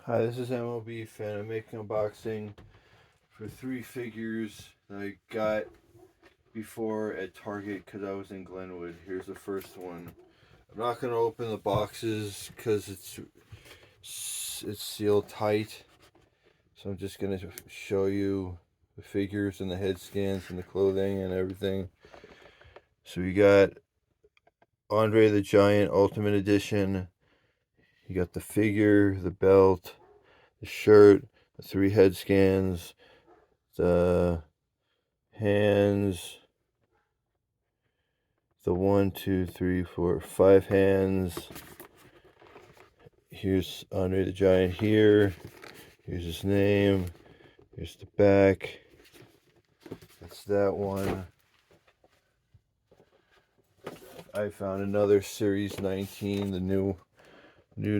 Hi, this is MLB Fan. I'm making unboxing for 3 figures that I got before at Target because I was in Glenwood. Here's the first one. I'm not going to open the boxes because it's sealed tight. So I'm just going to show you the figures and the head scans and the clothing and everything. So we got Andre the Giant Ultimate Edition. You got the figure, the belt, the shirt, the 3 head scans, the hands, the 1, 2, 3, 4, 5 hands. Here's Andre the Giant here. Here's his name. Here's the back. That's that one. I found another Series 19, the new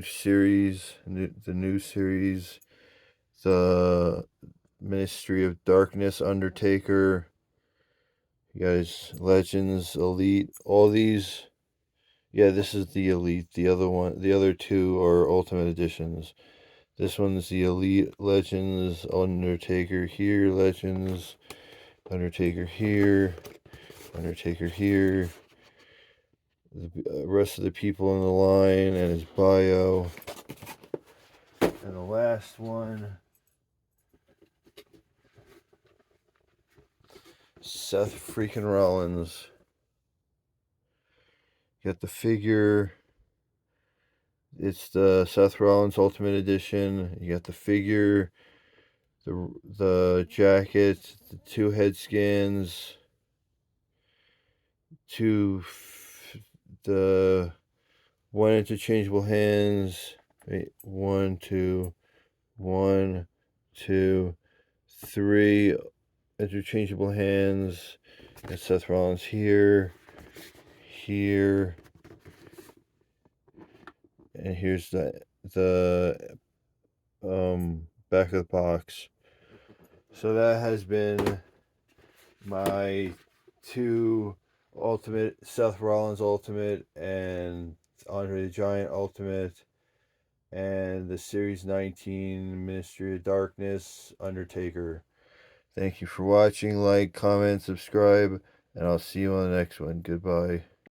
series, the new series, the Ministry of Darkness Undertaker. You guys, Legends, Elite, all these. Yeah, this is the Elite. The other two are Ultimate Editions. This one's the Elite Legends, Undertaker here, Legends, Undertaker here, Undertaker here. The rest of the people in the line and his bio. And the last one, Seth freaking Rollins. Got the figure. It's the Seth Rollins Ultimate Edition. You got the figure, the jacket, the 2 head scans, the 1 interchangeable hands. Wait, 1, 2, 1, 2, 3 interchangeable hands. And Seth Rollins here, here, and here's the back of the box. So that has been my 2 Ultimate, Seth Rollins Ultimate and Andre the Giant Ultimate, and the Series 19 Ministry of Darkness Undertaker. Thank you for watching. Like, comment, subscribe, and I'll see you on the next one. Goodbye.